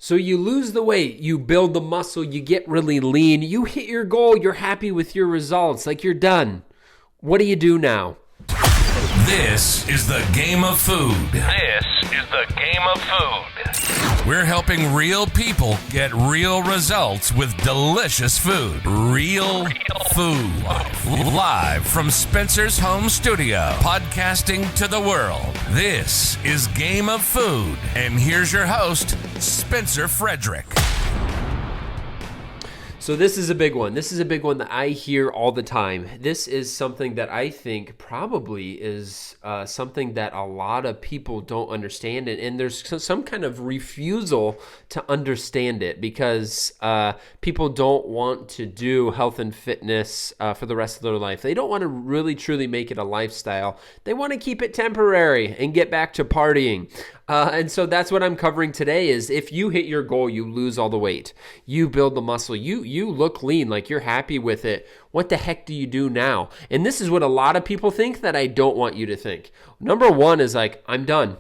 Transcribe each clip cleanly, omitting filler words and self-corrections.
So you lose the weight, you build the muscle, you get really lean, you hit your goal, you're happy with your results, like you're done. What do you do now? This is the game of food. This is the game of food. We're helping real people get real results with delicious food. Real food. Live from Spencer's home studio, podcasting to the world. This is Game of Food. And here's your host, Spencer Frederick. So this is a big one. This is a big one that I hear all the time. This is something that I think probably is something that a lot of people don't understand. And there's some kind of refusal to understand it because people don't want to do health and fitness for the rest of their life. They don't want to really, truly make it a lifestyle. They want to keep it temporary and get back to partying. And so that's what I'm covering today is if you hit your goal, you lose all the weight. You build the muscle. You look lean, like you're happy with it. What the heck do you do now? And this is what a lot of people think that I don't want you to think. Number one is like, I'm done.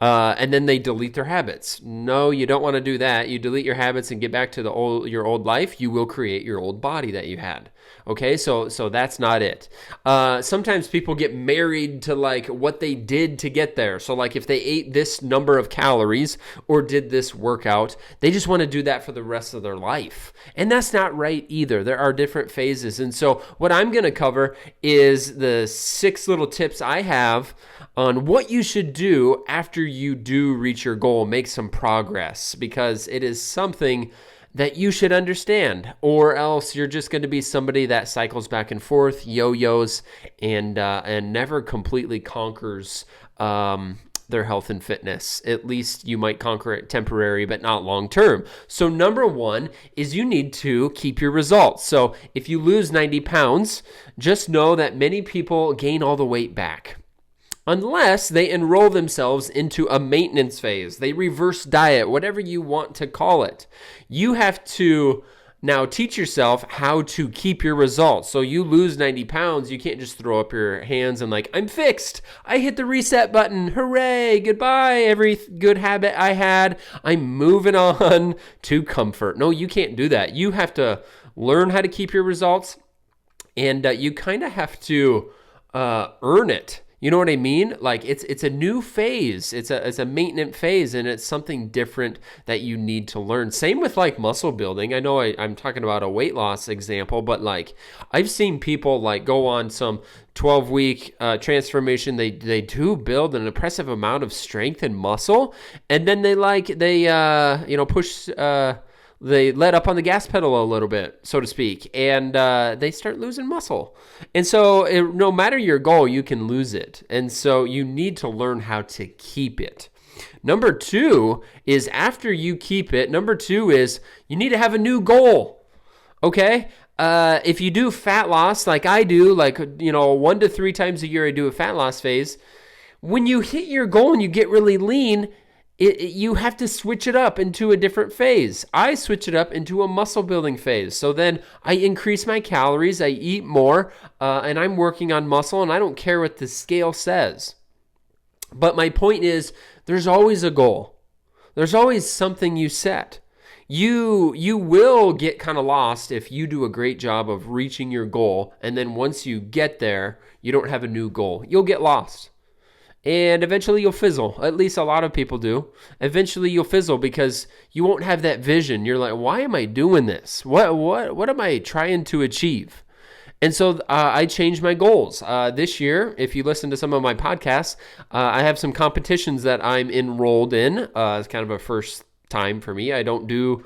And then they delete their habits. No, you don't want to do that. You delete your habits and get back to your old life. You will create your old body that you had. Okay, so that's not it. Sometimes people get married to like what they did to get there. So like if they ate this number of calories or did this workout, they just want to do that for the rest of their life. And that's not right either. There are different phases. And so what I'm going to cover is the 6 little tips I have on what you should do after you do reach your goal, make some progress, because it is something that you should understand, or else you're just going to be somebody that cycles back and forth, yo-yos, and never completely conquers their health and fitness. At least you might conquer it temporary, but not long term. So number one is you need to keep your results. So if you lose 90 pounds, just know that many people gain all the weight back, unless they enroll themselves into a maintenance phase. They reverse diet, whatever you want to call it. You have to now teach yourself how to keep your results. So you lose 90 pounds, you can't just throw up your hands and like, I'm fixed. I hit the reset button. Hooray, goodbye, every good habit I had. I'm moving on to comfort. No, you can't do that. You have to learn how to keep your results, and you kind of have to earn it. You know what I mean? Like it's a new phase. It's a maintenance phase, and it's something different that you need to learn. Same with like muscle building. I know I'm talking about a weight loss example, but like I've seen people like go on some 12-week transformation. They do build an impressive amount of strength and muscle, and then they push. They let up on the gas pedal a little bit, so to speak, and they start losing muscle. And so no matter your goal, you can lose it. And so you need to learn how to keep it. Number 2 is after you keep it, number 2 is you need to have a new goal, okay? If you do fat loss like I do, 1 to 3 times a year I do a fat loss phase, when you hit your goal and you get really lean, you have to switch it up into a different phase. I switch it up into a muscle building phase. So then I increase my calories, I eat more, and I'm working on muscle, and I don't care what the scale says. But my point is, there's always a goal. There's always something you set. You will get kind of lost if you do a great job of reaching your goal, and then once you get there, you don't have a new goal. You'll get lost. And eventually you'll fizzle. At least a lot of people do. Eventually you'll fizzle because you won't have that vision. You're like, why am I doing this? What am I trying to achieve? And so I changed my goals. This year, if you listen to some of my podcasts, I have some competitions that I'm enrolled in. It's kind of a first time for me. I don't do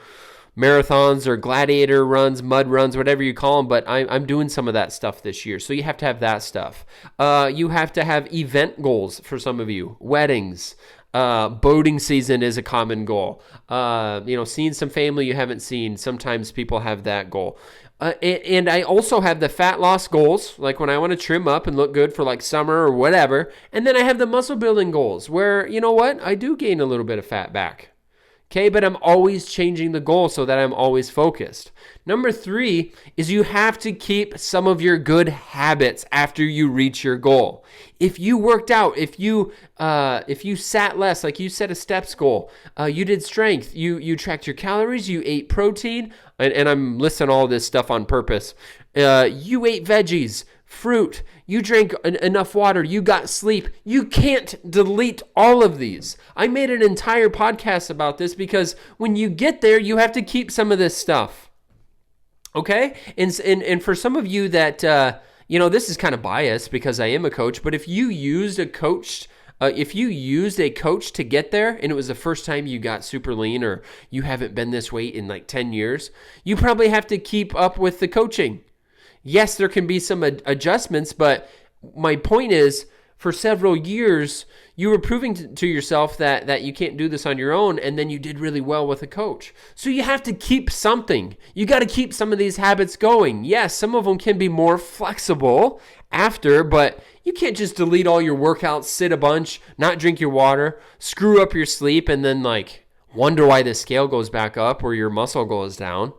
marathons or gladiator runs, mud runs, whatever you call them, but I'm doing some of that stuff this year. So you have to have that stuff. You have to have event goals for some of you. Weddings, boating season is a common goal. Seeing some family you haven't seen. Sometimes people have that goal. And I also have the fat loss goals, like when I want to trim up and look good for like summer or whatever. And then I have the muscle building goals where, you know what, I do gain a little bit of fat back. Okay, but I'm always changing the goal so that I'm always focused. Number 3 is you have to keep some of your good habits after you reach your goal. If you worked out, if you sat less, like you set a steps goal, you did strength, you tracked your calories, you ate protein, and I'm listing all this stuff on purpose. You ate veggies, fruit, you drank enough water, you got sleep. You can't delete all of these. I made an entire podcast about this because when you get there, you have to keep some of this stuff. Okay? And for some of you that, this is kind of biased because I am a coach, but if you used a coach to get there and it was the first time you got super lean or you haven't been this weight in like 10 years, you probably have to keep up with the coaching. Yes, there can be some adjustments, but my point is, for several years, you were proving to yourself that you can't do this on your own, and then you did really well with a coach. So you have to keep something. You got to keep some of these habits going. Yes, some of them can be more flexible after, but you can't just delete all your workouts, sit a bunch, not drink your water, screw up your sleep, and then wonder why the scale goes back up or your muscle goes down.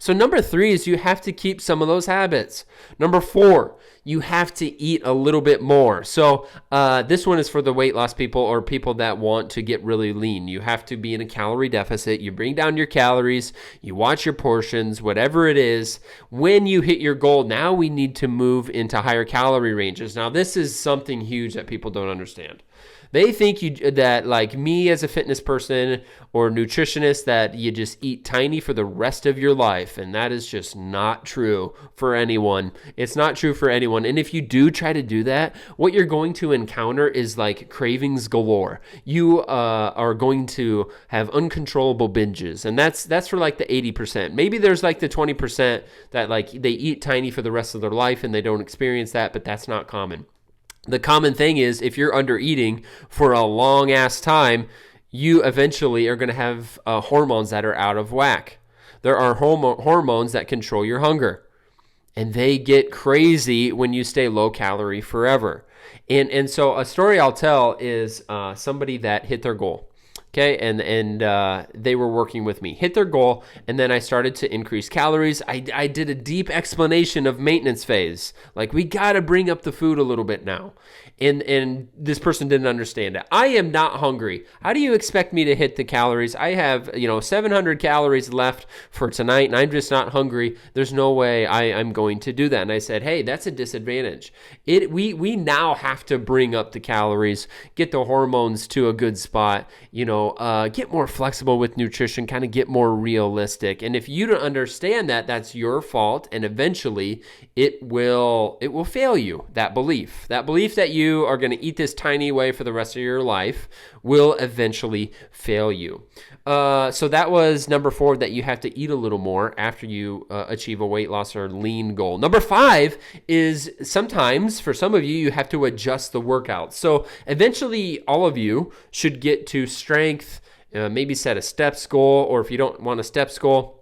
So number 3 is you have to keep some of those habits. Number 4, you have to eat a little bit more. So this one is for the weight loss people or people that want to get really lean. You have to be in a calorie deficit. You bring down your calories. You watch your portions, whatever it is. When you hit your goal, now we need to move into higher calorie ranges. Now this is something huge that people don't understand. They think that like me as a fitness person or nutritionist, that you just eat tiny for the rest of your life. And that is just not true for anyone. It's not true for anyone. And if you do try to do that, what you're going to encounter is like cravings galore. You are going to have uncontrollable binges. And that's for like the 80%. Maybe there's like the 20% that like they eat tiny for the rest of their life and they don't experience that, but that's not common. The common thing is if you're under eating for a long ass time, you eventually are going to have hormones that are out of whack. There are hormones that control your hunger, and they get crazy when you stay low calorie forever. And so a story I'll tell is somebody that hit their goal. Okay, and they were working with me, hit their goal, and then I started to increase calories. I did a deep explanation of maintenance phase. Like, we got to bring up the food a little bit now. And this person didn't understand it. I am not hungry. How do you expect me to hit the calories? I have, 700 calories left for tonight, and I'm just not hungry. There's no way I'm going to do that. And I said, hey, that's a disadvantage. We now have to bring up the calories, get the hormones to a good spot, get more flexible with nutrition, kind of get more realistic. And if you don't understand that, that's your fault. And eventually it will fail you. That belief that you are going to eat this tiny way for the rest of your life will eventually fail you. So that was number 4, that you have to eat a little more after you achieve a weight loss or lean goal. Number 5 is sometimes for some of you, you have to adjust the workout. So eventually all of you should get to strength, maybe set a steps goal, or if you don't want a steps goal,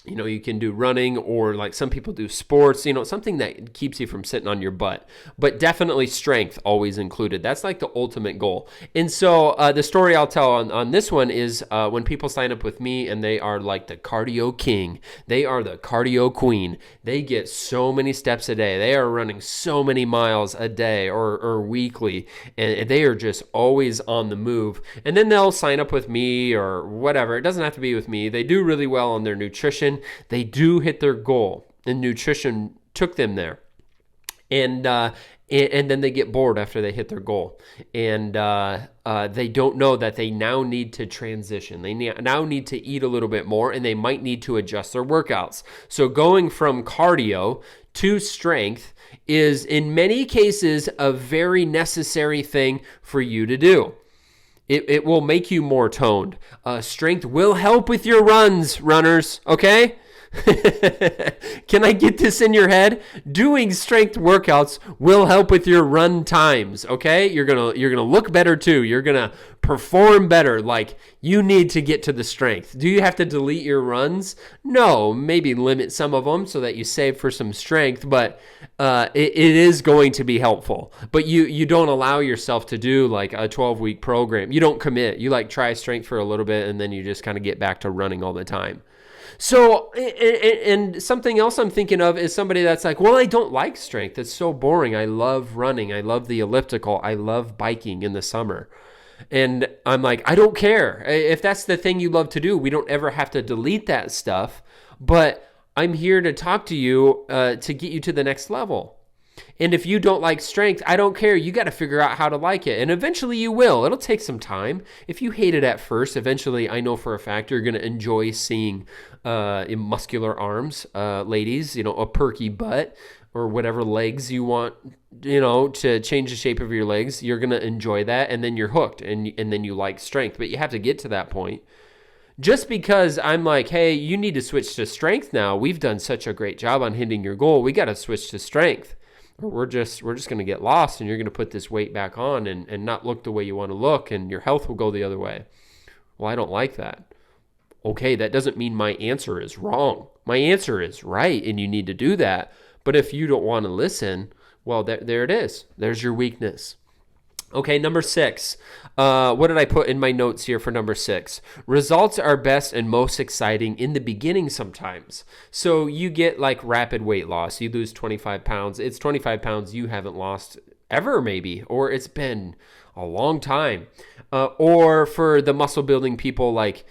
you can do running, or like some people do sports, something that keeps you from sitting on your butt, but definitely strength always included. That's like the ultimate goal. And so the story I'll tell on this one is when people sign up with me and they are like the cardio king, they are the cardio queen. They get so many steps a day. They are running so many miles a day or weekly, and they are just always on the move. And then they'll sign up with me or whatever. It doesn't have to be with me. They do really well on their nutrition. They do hit their goal, and nutrition took them there. And then they get bored after they hit their goal. And they don't know that they now need to transition. They now need to eat a little bit more, and they might need to adjust their workouts. So going from cardio to strength is, in many cases, a very necessary thing for you to do. It will make you more toned. Strength will help with your runners, okay? Can I get this in your head? Doing strength workouts will help with your run times, okay? You're gonna look better too. You're gonna perform better. Like, you need to get to the strength. Do you have to delete your runs? No, maybe limit some of them so that you save for some strength, but it is going to be helpful. But you don't allow yourself to do like a 12-week program. You don't commit. You like try strength for a little bit, and then you just kind of get back to running all the time. So, and something else I'm thinking of is somebody that's like, well, I don't like strength. It's so boring. I love running. I love the elliptical. I love biking in the summer. And I'm like, I don't care. If that's the thing you love to do, we don't ever have to delete that stuff. But I'm here to talk to you to get you to the next level. And if you don't like strength, I don't care. You got to figure out how to like it. And eventually you will. It'll take some time. If you hate it at first, eventually I know for a fact you're going to enjoy seeing muscular arms, ladies, a perky butt, or whatever legs you want, to change the shape of your legs. You're going to enjoy that, and then you're hooked, and then you like strength. But you have to get to that point. Just because I'm like, hey, you need to switch to strength now. We've done such a great job on hitting your goal. We got to switch to strength. Or we're just going to get lost, and you're going to put this weight back on and not look the way you want to look, and your health will go the other way. Well, I don't like that. Okay, that doesn't mean my answer is wrong. My answer is right, and you need to do that. But if you don't want to listen, well, there it is. There's your weakness. Okay, number 6. What did I put in my notes here for number 6? Results are best and most exciting in the beginning sometimes. So you get like rapid weight loss. You lose 25 pounds. It's 25 pounds you haven't lost ever maybe, or it's been a long time. Or for the muscle building people, like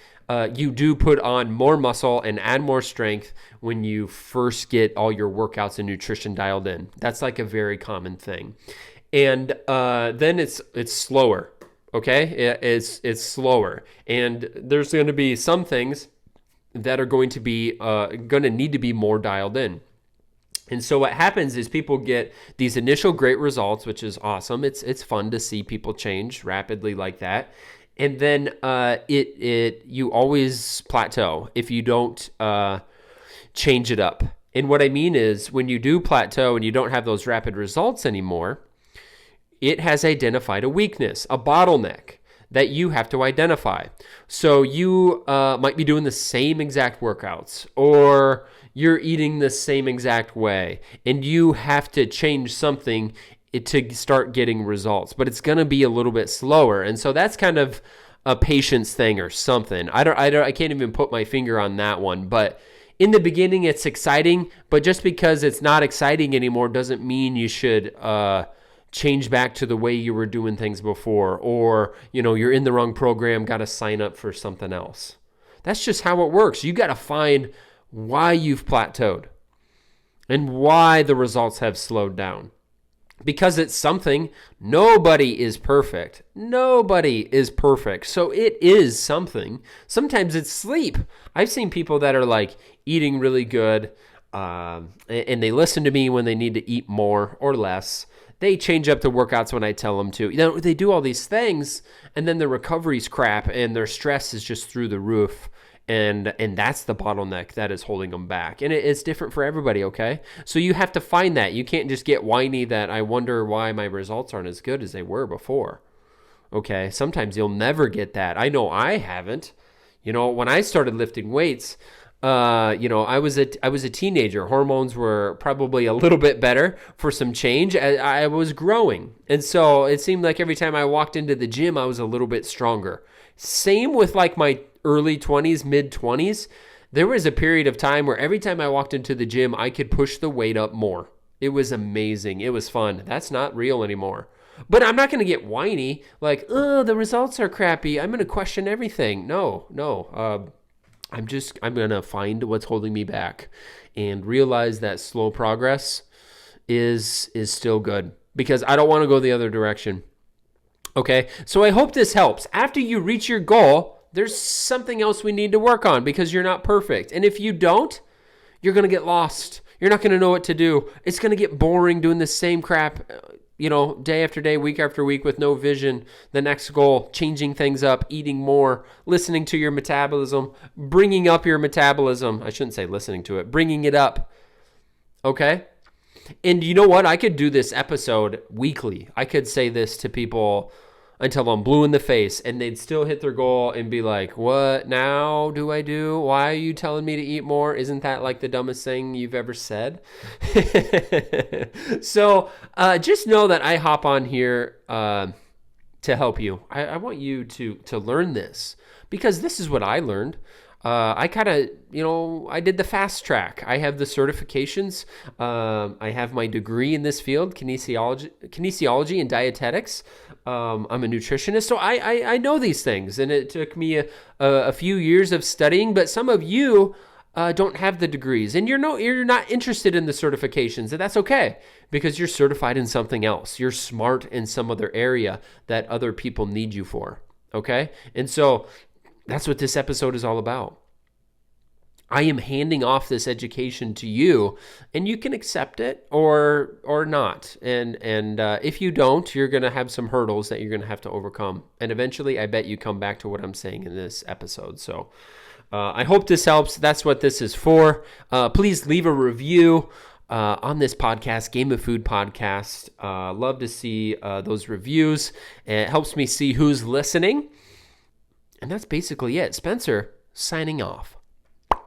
you do put on more muscle and add more strength when you first get all your workouts and nutrition dialed in. That's like a very common thing. And then it's slower, okay? It's slower. And there's going to be some things that are going to need to be more dialed in. And so what happens is people get these initial great results, which is awesome. It's fun to see people change rapidly like that. And then you always plateau if you don't change it up. And what I mean is when you do plateau and you don't have those rapid results anymore, it has identified a weakness, a bottleneck that you have to identify. So you might be doing the same exact workouts, or you're eating the same exact way, and you have to change something to start getting results. But it's going to be a little bit slower, and so that's kind of a patience thing or something. I can't even put my finger on that one, but in the beginning it's exciting. But just because it's not exciting anymore doesn't mean you should change back to the way you were doing things before, or you're in the wrong program, got to sign up for something else. That's just how it works. You got to find why you've plateaued and why the results have slowed down, because it's something. Nobody is perfect. Nobody is perfect. So it is something. Sometimes it's sleep. I've seen people that are like eating really good, and they listen to me when they need to eat more or less. They change up the workouts when I tell them to. They do all these things, and then their recovery's crap, and their stress is just through the roof, and that's the bottleneck that is holding them back. And it's different for everybody, okay? So you have to find that. You can't just get whiny that I wonder why my results aren't as good as they were before, okay? Sometimes you'll never get that. I know I haven't. When I started lifting weights, I was a teenager. Hormones were probably a little bit better for some change. I was growing. And so it seemed like every time I walked into the gym, I was a little bit stronger. Same with like my early 20s, mid 20s. There was a period of time where every time I walked into the gym, I could push the weight up more. It was amazing. It was fun. That's not real anymore. But I'm not going to get whiny like, oh, the results are crappy. I'm going to question everything. No. I'm going to find what's holding me back and realize that slow progress is still good, because I don't want to go the other direction. Okay, so I hope this helps. After you reach your goal, there's something else we need to work on, because you're not perfect. And if you don't, you're going to get lost. You're not going to know what to do. It's going to get boring doing the same crap, day after day, week after week, with no vision. The next goal, changing things up, eating more, listening to your metabolism, bringing up your metabolism. I shouldn't say listening to it, bringing it up. Okay? And you know what? I could do this episode weekly. I could say this to people until I'm blue in the face, and they'd still hit their goal and be like, what now do I do? Why are you telling me to eat more? Isn't that like the dumbest thing you've ever said? So just know that I hop on here to help you. I want you to learn this, because this is what I learned. I kind of, I did the fast track. I have the certifications. I have my degree in this field, kinesiology and dietetics. I'm a nutritionist, so I know these things, and it took me a few years of studying. But some of you don't have the degrees, and you're not interested in the certifications, and that's okay, because you're certified in something else. You're smart in some other area that other people need you for. Okay, and so that's what this episode is all about. I am handing off this education to you, and you can accept it or not. And if you don't, you're going to have some hurdles that you're going to have to overcome. And eventually, I bet you come back to what I'm saying in this episode. So I hope this helps. That's what this is for. Please leave a review on this podcast, Game of Food Podcast. Love to see those reviews. It helps me see who's listening. And that's basically it. Spencer, signing off.